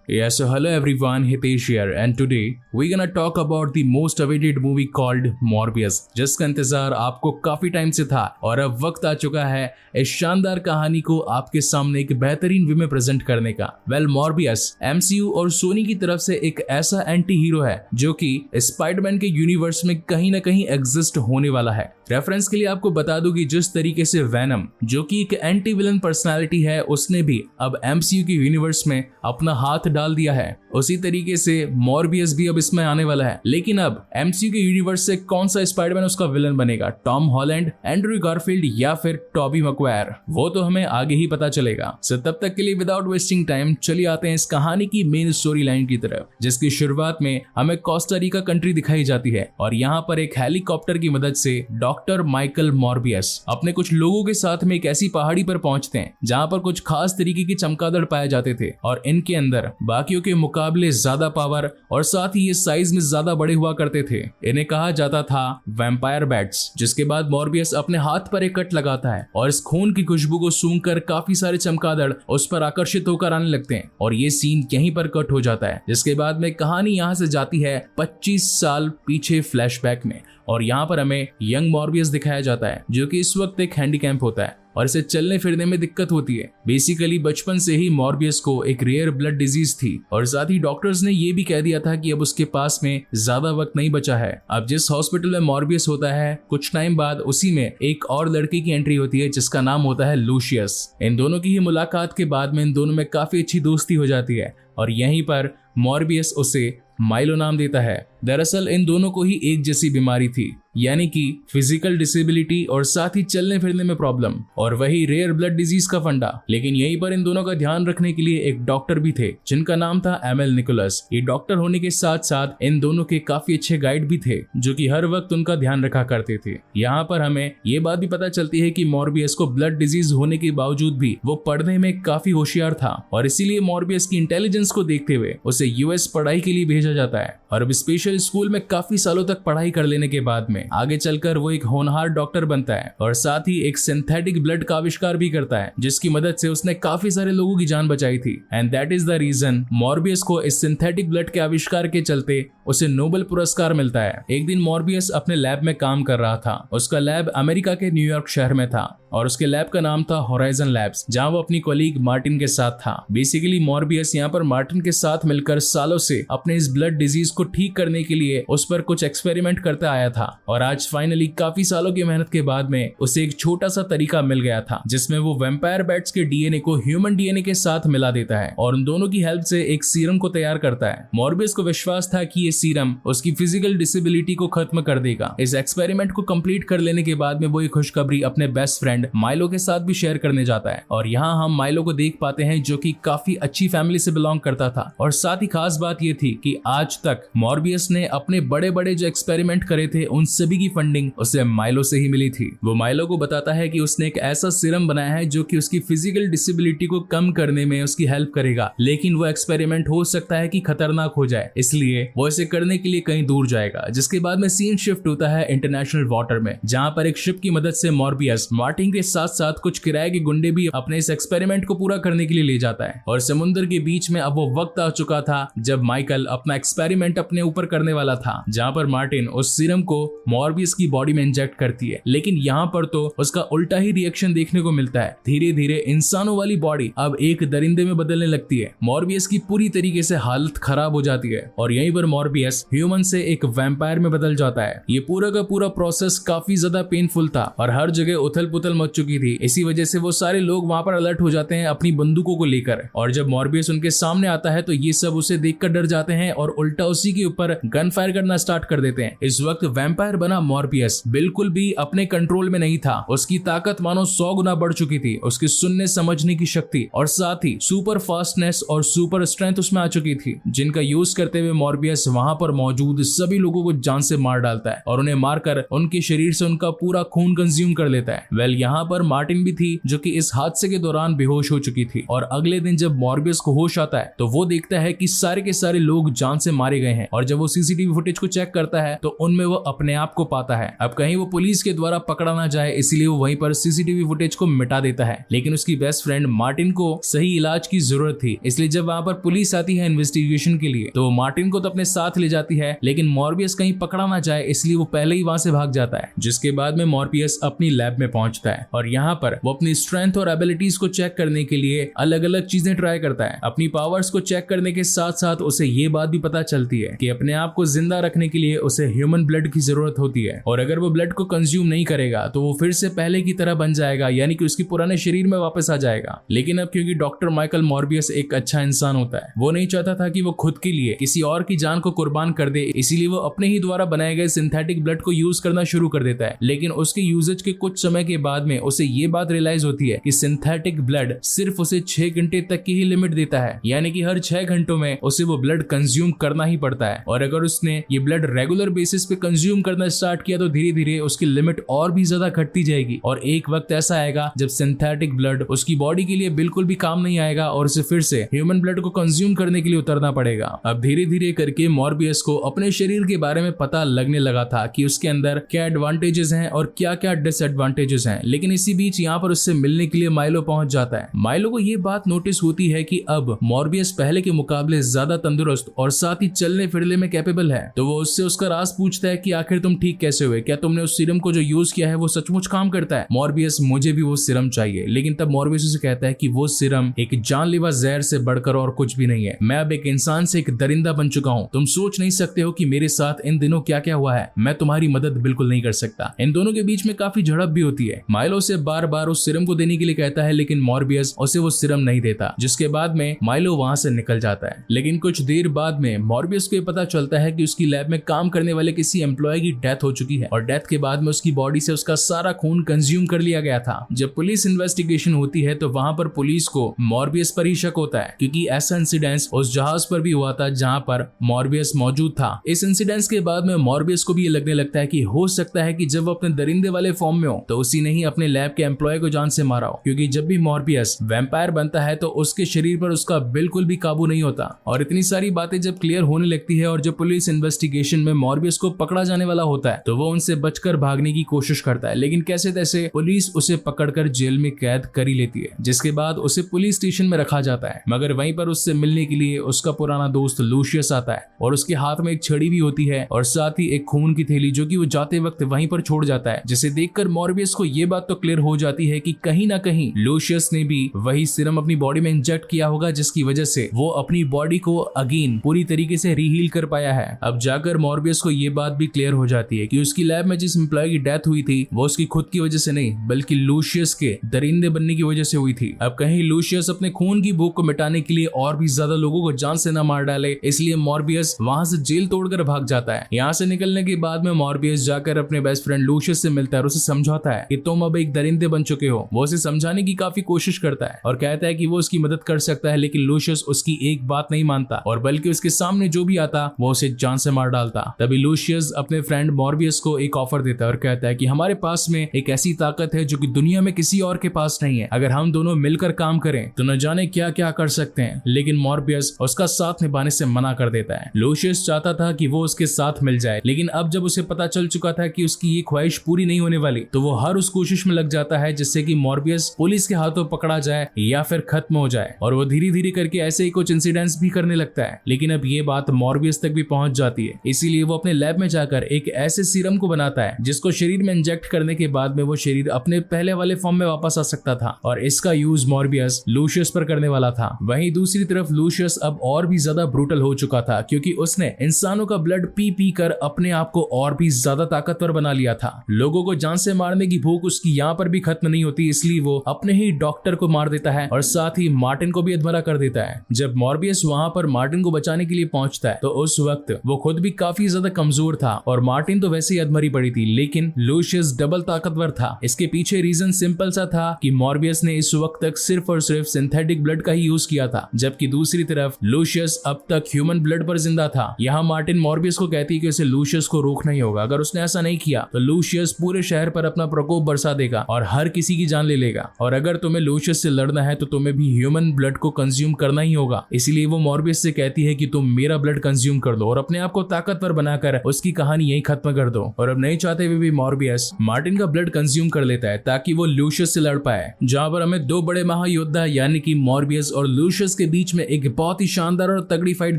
Yeah, so hello everyone, Hitesh here, and today we're gonna talk about the most awaited movie called Morbius, जिसका इंतजार आपको काफी time से था और अब वक्त आ चुका है इस शानदार कहानी को आपके सामने एक बेहतरीन वे में प्रेजेंट करने का। Morbius MCU और सोनी की तरफ से एक ऐसा एंटी हीरो है जो कि स्पाइडरमैन के यूनिवर्स में कहीं ना कहीं एग्जिस्ट होने वाला है। रेफरेंस के लिए आपको बता दूं कि जिस तरीके से वेनम जो कि एक एंटी विलन पर्सनालिटी है उसने भी अब MCU के यूनिवर्स में अपना हाथ डाल दिया है, उसी तरीके से मॉर्बियस भी अब इसमें आने वाला है। लेकिन अब MCU के यूनिवर्स से कौन सा स्पाइडरमैन उसका विलन बनेगा, टॉम हॉलैंड, एंड्रयू गारफील्ड या फिर टॉबी मैगवायर, वो तो हमें आगे ही पता चलेगा। सो तब तक के लिए विदाउट वेस्टिंग टाइम चलिए आते हैं इस कहानी की मेन स्टोरी लाइन की तरफ, जिसकी शुरुआत में हमें कोस्टा रिका कंट्री दिखाई जाती है और यहाँ पर एक हेलीकॉप्टर की मदद से डॉक्टर माइकल मॉर्बियस अपने कुछ लोगों के साथ में एक ऐसी पहाड़ी पर पहुंचते हैं जहाँ पर कुछ खास तरीके की चमगादड़ पाए जाते थे और इनके अंदर बाकियों के मुकाबले ज्यादा पावर और साथ ही ये साइज में ज्यादा बड़े हुआ करते थे। इन्हें कहा जाता था वैम्पायर बैट्स। जिसके बाद मॉर्बियस अपने हाथ पर एक कट लगाता है और इस खून की खुशबू को सूंघकर काफी सारे चमगादड़ उस पर आकर्षित होकर आने लगते हैं और ये सीन यहीं पर कट हो जाता है। जिसके बाद में कहानी यहाँ से जाती है 25 साल पीछे फ्लैशबैक में और यहाँ पर हमें यंग मॉर्बियस दिखाया जाता है जो कि इस वक्त एक हैंडीकैप होता है और इसे चलने फिरने में दिक्कत होती है। बेसिकली बचपन से ही मॉर्बियस को एक रेयर ब्लड डिजीज थी और साथ ही डॉक्टर्स ने ये भी कह दिया था कि अब उसके पास में ज्यादा वक्त नहीं बचा है। अब जिस हॉस्पिटल में मॉर्बियस होता है कुछ टाइम बाद उसी में एक और लड़की की एंट्री होती है जिसका नाम होता है लूशियस। इन दोनों की ही मुलाकात के बाद में इन दोनों में काफी अच्छी दोस्ती हो जाती है और यहीं पर मॉर्बियस उसे माइलो नाम देता है। दरअसल इन दोनों को ही एक जैसी बीमारी थी, यानी कि फिजिकल डिसेबिलिटी और साथ ही चलने फिरने में प्रॉब्लम और वही रेयर ब्लड डिजीज का फंडा। लेकिन यहीं पर इन दोनों का ध्यान रखने के लिए एक डॉक्टर भी थे जिनका नाम था एमएल निकोलस। ये डॉक्टर होने के साथ साथ इन दोनों के काफी अच्छे गाइड भी थे जो कि हर वक्त उनका ध्यान रखा करते थे। यहाँ पर हमें ये बात भी पता चलती है कि मॉर्बियस को ब्लड डिजीज होने के बावजूद भी वो पढ़ने में काफी होशियार था और इसीलिए मॉर्बियस की इंटेलिजेंस को देखते हुए उसे यूएस पढ़ाई के लिए भेजा जाता है और अब स्पेशल स्कूल में काफी सालों तक पढ़ाई कर लेने के बाद में आगे चलकर वो एक होनहार डॉक्टर बनता है और साथ ही एक सिंथेटिक ब्लड का आविष्कार भी करता है जिसकी मदद से उसने काफी सारे लोगों की जान बचाई थी। And that is the reason Morbius को इस सिंथेटिक ब्लड के आविष्कार के चलते उसे नोबेल पुरस्कार मिलता है। एक दिन मॉर्बियस अपने लैब में काम कर रहा था। उसका लैब अमेरिका के न्यूयॉर्क शहर में था और उसके लैब का नाम था होराइजन लैब्स, जहां वो अपनी कॉलीग मार्टिन के साथ था। बेसिकली मॉर्बियस यहाँ पर मार्टिन के साथ मिलकर सालों से अपने इस ब्लड डिजीज को ठीक करने के लिए उस पर कुछ एक्सपेरिमेंट करता आया था और आज फाइनली काफी सालों की मेहनत के बाद में उसे एक छोटा सा तरीका मिल गया था जिसमें वो वैम्पायर बैट्स के डीएनए को ह्यूमन डीएनए के साथ मिला देता है और उन दोनों की हेल्प से एक सीरम को तैयार करता है। मॉर्बियस को विश्वास था कि ये सीरम उसकी फिजिकल डिसेबिलिटी को खत्म कर देगा। इस एक्सपेरिमेंट को कंप्लीट कर लेने के बाद में वो ये खुशखबरी अपने बेस्ट फ्रेंड माइलो के साथ भी शेयर करने जाता है और यहाँ हम माइलो को देख पाते हैं जो कि काफी अच्छी फैमिली से बिलोंग करता था और साथ ही खास बात ये थी कि आज तक मॉर्बियस ने अपने बड़े बड़े जो एक्सपेरिमेंट करे थे उन सभी की फंडिंग उसे माइलो से ही मिली थी। वो माइलो को बताता है कि उसने एक ऐसा सीरम बनाया है जो कि उसकी फिजिकल डिसेबिलिटी को कम करने में उसकी हेल्प करेगा, लेकिन वो एक्सपेरिमेंट हो सकता है कि खतरनाक हो जाए, इसलिए वो इसे करने के लिए कहीं दूर जाएगा। जिसके बाद में सीन शिफ्ट होता है इंटरनेशनल वाटर में, जहाँ पर एक शिप की मदद से मॉर्बियस मार्टिन के साथ साथ कुछ किराए के गुंडे भी अपने इस एक्सपेरिमेंट को पूरा करने के लिए ले जाता है और समुद्र के बीच में अब वो वक्त आ चुका था जब माइकल अपना एक्सपेरिमेंट अपने ऊपर करने वाला था, जहाँ पर मार्टिन उस सीरम को मॉर्बियस की बॉडी में इंजेक्ट करती है। लेकिन यहाँ पर तो उसका उल्टा ही रिएक्शन देखने को मिलता है। धीरे धीरे इंसानों वाली बॉडी अब एक दरिंदे में बदलने लगती है। मॉर्बियस की पूरी तरीके से हालत खराब हो जाती है और यहीं पर मॉर्बियस ह्यूमन से एक वैम्पायर में बदल जाता है। ये पूरा का पूरा प्रोसेस काफी ज्यादा पेनफुल था और हर जगह उथल पुथल मच चुकी थी। इसी वजह से वो सारे लोग वहां पर अलर्ट हो जाते हैं अपनी बंदूकों को लेकर और जब मॉर्बियस उनके सामने आता है तो ये सब उसे देखकर डर जाते हैं और उल्टा उसी के ऊपर गन फायर करना स्टार्ट कर देते हैं। इस वक्त वैम्पायर बना मॉर्बियस बिल्कुल भी अपने कंट्रोल में नहीं था। उसकी ताकत मानो 100 गुना बढ़ चुकी थी। उसकी सुनने समझने की शक्ति और साथ ही सुपर फास्टनेस और सुपर स्ट्रेंथ उसमें आ चुकी थी, जिनका यूज करते हुए मॉर्बियस वहां पर मौजूद सभी लोगों को जान से मार डालता है और उन्हें मारकर उनके शरीर से उनका पूरा खून कंज्यूम कर लेता है। वेल यहाँ पर मार्टिन भी थी जो कि इस हादसे के दौरान बेहोश हो चुकी थी। और अगले दिन जब मॉर्बियस को होश आता है तो वो देखता है कि सारे के सारे लोग जान से मारे गए हैं। और जब वो सीसीटीवी फुटेज को चेक करता है तो उनमें वो अपने आप को पाता है। अब कहीं वो पुलिस के द्वारा पकड़ा ना जाए इसलिए वो वहीं पर सीसीटीवी फुटेज को मिटा देता है। लेकिन उसकी बेस्ट फ्रेंड मार्टिन को सही इलाज की जरूरत थी, इसलिए जब वहां पर पुलिस आती है इन्वेस्टिगेशन के लिए तो मार्टिन को तो अपने साथ ले जाती है, लेकिन मॉर्बियस कहीं पकड़ा ना जाए इसलिए वो पहले ही वहां से भाग जाता है। जिसके बाद में मॉर्बियस अपनी लैब में पहुंचता है और यहाँ पर वो अपनी स्ट्रेंथ और एबिलिटीज को चेक करने के लिए अलग अलग चीजें ट्राई करता है। अपनी पावर्स को चेक करने के साथ साथ उसे ये बात भी पता चलती है कि अपने आप को जिंदा रखने के लिए उसे ह्यूमन ब्लड की जरूरत होती है, और अगर वो ब्लड को कंज्यूम नहीं करेगा तो वो फिर से पहले की तरह बन जाएगा, यानी कि उसकी पुराने शरीर में वापस आ जाएगा। लेकिन अब क्योंकि डॉक्टर माइकल मॉर्बियस एक अच्छा इंसान होता है, वो नहीं चाहता था कि वो खुद के लिए किसी और की जान को कुर्बान कर दे, इसीलिए वो अपने ही द्वारा बनाए गए सिंथेटिक ब्लड को यूज करना शुरू कर देता है। लेकिन उसके यूजेज के कुछ समय के बाद में उसे ये बात रियलाइज होती है कि सिंथेटिक ब्लड सिर्फ उसे 6 घंटे तक की ही लिमिट देता है, यानी कि हर 6 घंटों में उसे वो ब्लड कंज्यूम करना ही पड़ता है। और अगर उसने ये ब्लड रेगुलर बेसिस पे कंज्यूम करना स्टार्ट किया तो धीरे धीरे उसकी लिमिट और भी ज्यादा घटती जाएगी, और एक वक्त ऐसा आएगा जब सिंथेटिक ब्लड उसकी बॉडी के लिए बिल्कुल भी काम नहीं आएगा और उसे फिर से ह्यूमन ब्लड को कंज्यूम करने के लिए उतरना पड़ेगा। अब धीरे धीरे करके मॉर्बियस को अपने शरीर के बारे में पता लगने लगा था कि उसके अंदर क्या एडवांटेजेस हैं और क्या क्या डिसएडवांटेजेस हैं। लेकिन इसी बीच यहाँ पर उससे मिलने के लिए माइलो पहुंच जाता है। माइलो को ये बात नोटिस होती है कि अब मॉर्बियस पहले के मुकाबले ज्यादा तंदुरुस्त और साथ ही चलने फिरने में कैपेबल है। तो वो उससे उसका राज पूछता है कि आखिर तुम ठीक कैसे हुए, क्या तुमने उस सीरम को जो यूज किया है वो सचमुच काम करता है। मॉर्बियस मुझे भी वो सीरम चाहिए, लेकिन तब मॉर्बियस उसे कहता है कि वो सीरम एक जानलेवा जहर से बढ़कर और कुछ भी नहीं है। मैं अब एक इंसान से एक दरिंदा बन चुका हूँ। तुम सोच नहीं सकते हो कि मेरे साथ इन दिनों क्या क्या हुआ है। मैं तुम्हारी मदद बिल्कुल नहीं कर सकता। इन दोनों के बीच में काफी झड़प भी होती है। माइलो से बार बार उस सीरम को देने के लिए कहता है, लेकिन मॉर्बियस उसे वो सीरम नहीं देता, जिसके बाद में माइलो वहां से निकल जाता है। लेकिन कुछ देर बाद में मॉर्बियस को पता चलता है कि उसकी लैब में काम करने वाले किसी एम्प्लॉय की डेथ हो चुकी है, और डेथ के बाद में उसकी बॉडी से उसका सारा खून कंज्यूम कर लिया गया था। जब पुलिस इन्वेस्टिगेशन होती है तो वहां पर पुलिस को मॉर्बियस पर ही शक होता है, क्योंकि ऐसा इंसिडेंस उस जहाज पर भी हुआ था जहां पर मॉर्बियस मौजूद था। इस इंसिडेंस के बाद में मॉर्बियस को भी ये लगने लगता है कि हो सकता है कि जब वो अपने दरिंदे वाले फॉर्म में हो तो उसी ने ही अपने लैब के एम्प्लॉय को जान से मारा हो, क्योंकि जब भी मॉर्बियस वैम्पायर बनता है तो उसके शरीर पर उसका बिल्कुल भी काबू नहीं होता। और इतनी सारी बातें जब क्लियर होने लगती है और जब पुलिस इन्वेस्टिगेशन में मॉर्बियस को पकड़ा जाने वाला होता है तो वो उनसे बचकर भागने की कोशिश करता है, लेकिन कैसे तैसे पुलिस उसे पकड़कर जेल में कैद कर ही लेती है, जिसके बाद उसे पुलिस स्टेशन में रखा जाता है। मगर वहीं पर उससे मिलने के लिए उसका पुराना दोस्त लूशियस आता है, और उसके हाथ में एक छड़ी भी होती है और साथ ही एक खून की थैली जो कि वो जाते वक्त वहीं पर छोड़ जाता है, जिसे देखकर मॉर्बियस को ये बात तो क्लियर हो जाती है कि कहीं ना कहीं लूशियस ने भी वही सीरम अपनी बॉडी में इंजेक्ट किया होगा, जिसकी वजह से वो अपनी बॉडी को अगेन पूरी तरीके से रीहील कर पाया है। अब जाकर मॉर्बियस को ये बात भी क्लियर हो जाती है कि उसकी लैब में जिस एम्प्लॉय की डेथ हुई थी वो उसकी खुद की वजह से नहीं बल्कि लूशियस के दरिंदे बनने की वजह से हुई थी। अब कहीं लूशियस अपने खून की भूख को मिटाने के लिए और भी ज्यादा लोगों को जान से न मार डाले, इसलिए मॉर्बियस वहां से जेल तोड़कर भाग जाता है। यहाँ से निकलने के बाद में मॉर्बियस जाकर अपने बेस्ट फ्रेंड लूशियस से मिलता है और उसे समझाता है कि तुम अब एक दरिंदे बन चुके हो। वो उसे समझाने की काफी कोशिश करता है और कहता है कि वो उसकी मदद कर सकता है, लेकिन लूशियस उसकी एक बात नहीं मानता और बल्कि उसके सामने जो भी आता वो उसे जान से मार डालता। तभी लूशियस अपने फ्रेंड मॉर्बियस को एक ऑफर देता है और कहता है कि हमारे पास में एक ऐसी ताकत है जो कि दुनिया में किसी और के पास नहीं है। अगर हम दोनों मिलकर काम करें तो न जाने क्या क्या कर सकते हैं। लेकिन मॉर्बियस उसका साथ निभाने से मना कर देता है। लूशियस चाहता था कि वो उसके साथ मिल जाए, लेकिन अब जब उसे पता चल चुका था कि उसकी ये ख्वाहिश पूरी नहीं होने वाली तो वो हर उस कोशिश में लग जाता है जिससे कि मॉर्बियस पुलिस के हाथों पकड़ा जाए या फिर खत्म हो जाए। और वो धीरे धीरे करके ऐसे ही कुछ इंसिडेंट्स भी करने लगता है। लेकिन अब ये बात मॉर्बियस तक भी पहुंच जाती है, इसीलिए वो अपने लैब में जाकर एक ऐसे सीरम को बनाता है जिसको शरीर में इंजेक्ट करने के बाद में वो शरीर अपने पहले वाले फॉर्म में वापस आ सकता था। और इसका यूज मॉर्बियस लूशियस पर करने वाला था। वहीं दूसरी तरफ लूशियस अब और भी ज्यादा ब्रूटल हो चुका था, क्योंकि उसने इंसानों का ब्लड पी पी कर अपने आप को और भी ज्यादा ताकतवर बना लिया था। लोगों को जान से मारने की भूख उसकी यहाँ पर भी खत्म नहीं होती, इसलिए वो अपने ही डॉक्टर को मार देता है और साथ ही मार्टिन को भी अधमरा कर देता है। जब मॉर्बियस वहां पर मार्टिन को बचाने के लिए पहुंचता है तो उस वक्त वो खुद भी काफी ज्यादा कमजोर था और मार्टिन तो वैसे ही अधमरी पड़ी थी, लेकिन लूशियस डबल ताकतवर था। इसके पीछे रीजन सिंपल सा था कि मॉर्बियस ने इस वक्त तक सिर्फ और सिर्फ सिंथेटिक ब्लड का ही यूज किया था, जबकि दूसरी तरफ लूशियस अब तक ह्यूमन ब्लड पर जिंदा था। यहाँ मार्टिन मॉर्बियस को कहती है कि उसे लूशियस को रोकना ही होगा। अगर उसने ऐसा नहीं किया तो लूशियस पूरे शहर पर अपना प्रकोप बरसा देगा और हर किसी की जान ले लेगा। और अगर तुम्हें लूशियस से लड़ना है तो तुम्हें भी ह्यूमन ब्लड को कंज्यूम करना ही होगा। इसीलिए वो मॉर्बियस से कहती है कि तुम मेरा ब्लड कंज्यूम कर दो और अपने आप को ताकतवर बनाकर उसकी कहानी यही खत्म कर दो। और अब नहीं चाहते हुए भी मॉर्बियस मार्टिन का ब्लड कंज्यूम कर लेता है ताकि वो लूशियस से लड़ पाए, जहां पर हमें दो बड़े महायोद्धा यानी कि मॉर्बियस और लूशियस के बीच में एक बहुत ही शानदार और तगड़ी फाइट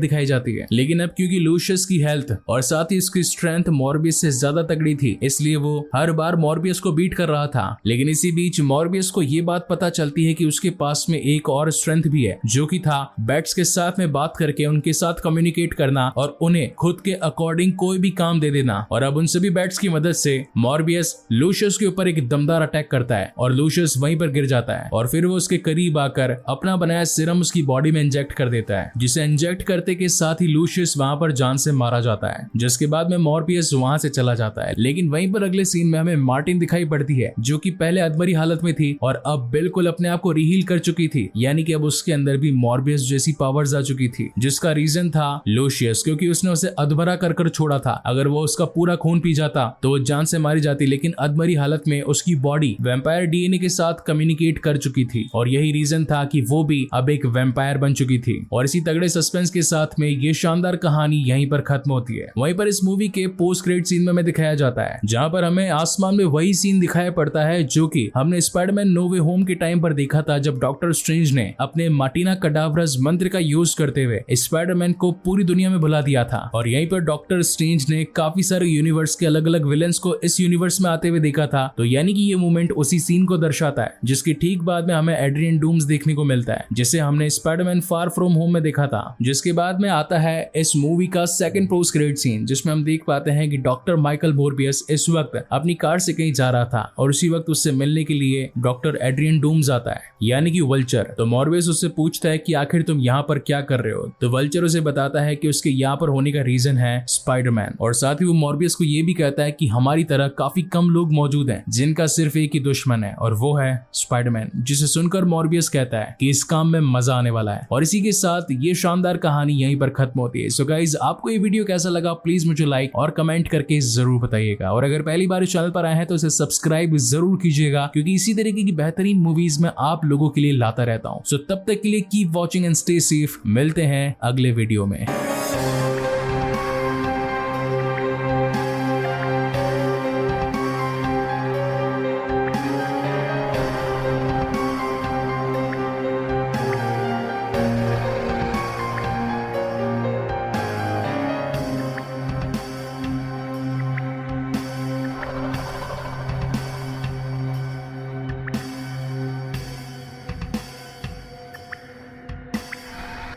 दिखाई जाती है। लेकिन अब क्योंकि लूशियस की हेल्थ और साथ ही उसकी स्ट्रेंथ मॉर्बियस से ज्यादा तगड़ी थी, इसलिए वो हर बार मॉर्बियस को बीट कर रहा था। लेकिन इसी बीच मॉर्बियस को ये बात पता चलती है कि उसके पास में एक और स्ट्रेंथ भी है, जो कि था बैट्स के साथ में बात करके उनके साथ कम्युनिकेट करना और उन्हें खुद के अकॉर्डिंग कोई भी काम दे देना। और अब उन सभी बैट्स की मदद से मॉर्बियस लूशियस के ऊपर एक दमदार अटैक करता है और लूशियस वहीं पर गिर जाता है। और फिर वो उसके करीब आकर अपना बनाया सीरम उसकी बॉडी में इंजेक्ट कर देता है, जिसे इंजेक्ट करते के साथ ही लूशियस वहां पर जान से मारा जाता है, जिसके बाद में मॉर्बियस वहां से चला जाता है। लेकिन वहीं पर अगले सीन में हमें मार्टिन दिखाई पड़ती है, जो कि पहले अधमरी हालत में थी और अब बिल्कुल अपने आप को रिहील कर चुकी थी, यानी कि अब उसके अंदर भी मॉर्बियस जैसी पावर्स आ चुकी थी, जिसका रीजन था लूशियस, क्योंकि उसने उसे अधमरा कर छोड़ा था। अगर वो उसका पूरा खून पी जाता तो वो जान से मारी जाती, लेकिन अधमरी हालत में उसकी बॉडी वैम्पायर डीएनए के साथ कम्युनिकेट कर चुकी थी और यही रीजन था कि वो भी अब एक वैम्पायर बन चुकी थी। और इसी तगड़े सस्पेंस के साथ में ये शानदार कहानी यहीं पर खत्म होती है। वहीं पर इस मूवी के पोस्ट क्रेडिट सीन में हमें दिखाया जाता है, जहां पर हमें आसमान में वही सीन दिखाया पड़ता है जो कि हमने स्पाइडरमैन नो वे होम के टाइम पर देखा था, जब डॉक्टर स्ट्रेंज ने अपने मार्टिना कडावरस मंत्र का यूज करते हुए स्पाइडरमैन को पूरी दुनिया में भुला दिया था। और यहीं पर डॉक्टर स्ट्रेंज ने काफी सारे यूनिवर्स के अलग अलग विलेंस को इस यूनिवर्स में आते हुए देखा था। तो यानी कि ये मूवमेंट उसी सीन को दर्शाता है, जिसके ठीक बाद में हमें एड्रियन डूम्स देखने को मिलता है, जिसे हमने स्पाइडरमैन फार फ्रॉम होम में देखा था। जिसके बाद में आता है इस मूवी का सेकंड पोस्ट क्रेडिट सीन, जिसमें हम देख पाते हैं कि डॉक्टर माइकल मोरबियस इस वक्त अपनी कार से कहीं जा रहा था और उसी वक्त उससे मिलने के लिए डॉक्टर एड्रियन डूम्स आता है, यानी कि वल्चर। तो मोरबियस उससे पूछता है कि आखिर तुम यहाँ पर क्या कर रहे हो। तो वल्चर उसे बताता है कि उसके यहाँ पर होने का रीजन है स्पाइडरमैन, और साथ ही वो मोरबियस को ये भी कहता है कि हमारी तरह काफी कम लोग मौजूद हैं जिनका सिर्फ एक ही दुश्मन है और वो है स्पाइडरमैन। जिसे सुनकर मोरबियस कहता है कि इस काम में मजा आने वाला है। और इसी के साथ ये शानदार कहानी यहीं पर खत्म होती है। सो गाइस, आपको ये वीडियो कैसा लगा प्लीज मुझे लाइक और कमेंट करके जरूर बताइएगा। और अगर पहली बार इस चैनल पर आए हैं तो इसे सब्सक्राइब जरूर कीजिएगा, क्योंकि इसी तरीके की बेहतरीन मूवीज में आप लोगों के लिए लाता रहता हूँ। सो तब तक के लिए keep watching and stay safe. मिलते हैं अगले वीडियो में।